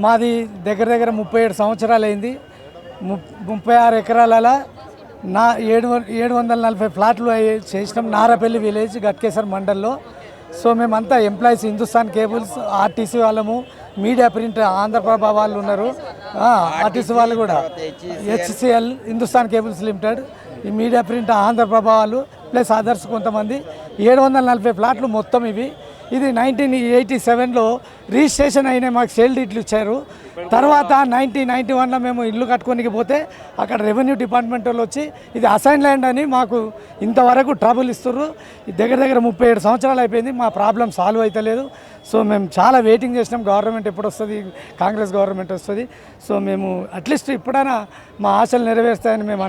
మాది దగ్గర దగ్గర 37 సంవత్సరాలు అయింది. 36 ఎకరాల 740 ఫ్లాట్లు చేసినాం నారపల్లి విలేజ్ గట్కేసర్ మండల్లో. సో మేమంతా ఎంప్లాయీస్ హిందుస్థాన్ కేబుల్స్, ఆర్టీసీ వాళ్ళము, మీడియా ప్రింట్ ఆంధ్రప్రభ వాళ్ళు ఉన్నారు, ఆర్టీసీ వాళ్ళు కూడా, హెచ్సిఎల్ హిందుస్థాన్ కేబుల్స్ లిమిటెడ్, ఈ మీడియా ప్రింట్ ఆంధ్రప్రభ వాళ్ళు ప్లస్ అదర్స్ కొంతమంది 740 ఫ్లాట్లు మొత్తం ఇవి. ఇది 1987లో రిజిస్ట్రేషన్ అయిన మాకు సేల్ డీట్లు ఇచ్చారు. తర్వాత 1991లో మేము ఇల్లు కట్టుకోనికి పోతే అక్కడ రెవెన్యూ డిపార్ట్మెంట్ వాళ్ళు వచ్చి ఇది అసైన్ ల్యాండ్ అని మాకు ఇంతవరకు ట్రబుల్ ఇస్తుర్రు. దగ్గర దగ్గర 37 సంవత్సరాలు అయిపోయింది, మా ప్రాబ్లం సాల్వ్ అవుతలేదు. సో మేము చాలా వెయిటింగ్ చేసినాం, గవర్నమెంట్ ఎప్పుడు వస్తుంది, కాంగ్రెస్ గవర్నమెంట్ వస్తుంది. సో మేము అట్లీస్ట్ ఇప్పుడైనా మా ఆశలు నెరవేరుస్తాయని మేము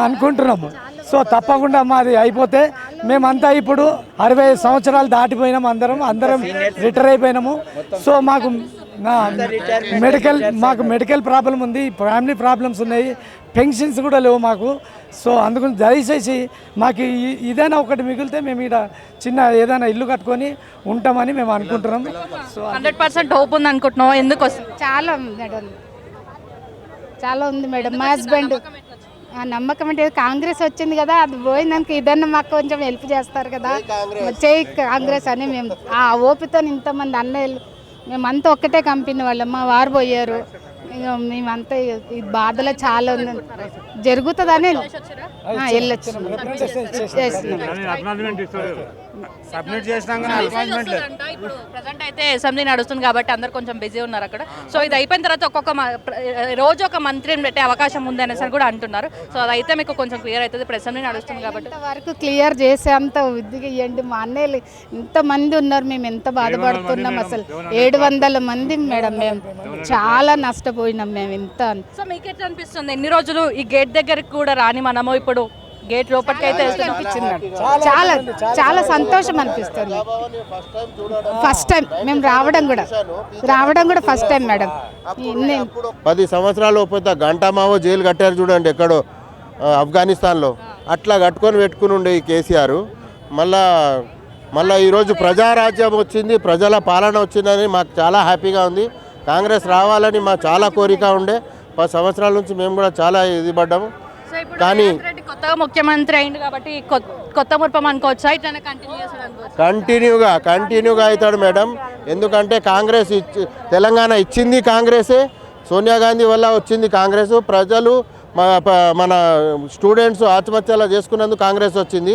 అనుకుంటున్నాము. సో తప్పకుండా మాది అయిపోతే మేమంతా ఇప్పుడు 65 సంవత్సరాలు దాటిపోయినాము, అందరం రిటైర్ అయిపోయినాము. సో మాకు మెడికల్ ప్రాబ్లం ఉంది, ఫ్యామిలీ ప్రాబ్లమ్స్ ఉన్నాయి, పెన్షన్స్ కూడా లేవు మాకు. సో అందుకని దయచేసి మాకు ఇదైనా ఒకటి మిగిలితే మేము ఇక్కడ చిన్న ఏదైనా ఇల్లు కట్టుకొని ఉంటామని మేము అనుకుంటున్నాం. సో 100% హోప్ ఉంది అనుకుంటున్నాం. ఎందుకు చాలా ఉంది మేడం. మా హస్బెండ్ నమ్మకం అంటే కాంగ్రెస్ వచ్చింది కదా, అది పోయిందానికి ఇదన్నా మాకు కొంచెం హెల్ప్ చేస్తారు కదా, చేయి కాంగ్రెస్ అని మేము ఆ ఓపితో ఇంతమంది అన్నయ్యలు మేమంతా ఒక్కటే కంపెనీ వాళ్ళం. మా వారు పోయారు, మేమంతా ఈ బాధలో చాలా ఉంది, జరుగుతుందని వెళ్ళొచ్చు. ఇప్పుడు ప్రజెంట్ అయితే అసెంబ్లీ నడుస్తుంది కాబట్టి అందరు కొంచెం బిజీ ఉన్నారు అక్కడ. సో ఇది అయిపోయిన తర్వాత రోజు ఒక మంత్రిని పెట్టే అవకాశం ఉంది అనేసి కూడా అంటున్నారు. సో అదైతే మీకు కొంచెం క్లియర్ అవుతుంది. ఇప్పుడు అసెంబ్లీ నడుస్తుంది కాబట్టి వరకు క్లియర్ చేసేంత ఉద్దిగా ఇవ్వండి. మా అన్నయ్యలు ఇంతమంది ఉన్నారు, మేము ఎంత బాధపడుతున్నాం అసలు. 700 మంది మేడం, మేము చాలా నష్టపోయినాం మేము ఇంత. సో మీకు ఎట్లా అనిపిస్తుంది? ఎన్ని రోజులు ఈ గేట్ దగ్గరికి కూడా రాని మనము ఇప్పుడు గేట్ లోపలికి అయితే అనిపించింది. చాలా చాలా సంతోషం అనిపిస్తుంది. ఫస్ట్ టైం మేము రావడం కూడా ఫస్ట్ టైం మేడం. 10 సంవత్సరాలు పోతే గంటామావో జైలు కట్టారు చూడండి ఎక్కడో ఆఫ్ఘనిస్తాన్లో, అట్లా పెట్టుకుని ఉండే ఈ కేసీఆర్ మళ్ళా ఈరోజు ప్రజారాజ్యం వచ్చింది, ప్రజల పాలన వచ్చిందని మాకు చాలా హ్యాపీగా ఉంది. కాంగ్రెస్ రావాలని మా చాలా కోరిక ఉండే. 10 సంవత్సరాల నుంచి మేము కూడా చాలా ఇది పడ్డాము. కానీ కొత్తగా ముఖ్యమంత్రి అయింది కాబట్టి కొత్త ముర్పం అనుకోవచ్చా? ఇట్లా కంటిన్యూగా అవుతాడు మేడం. ఎందుకంటే కాంగ్రెస్ తెలంగాణ ఇచ్చింది కాంగ్రెసే, సోనియా గాంధీ వల్ల వచ్చింది కాంగ్రెస్. ప్రజలు మన స్టూడెంట్స్ ఆత్మహత్యలు చేసుకున్నందుకు కాంగ్రెస్ వచ్చింది.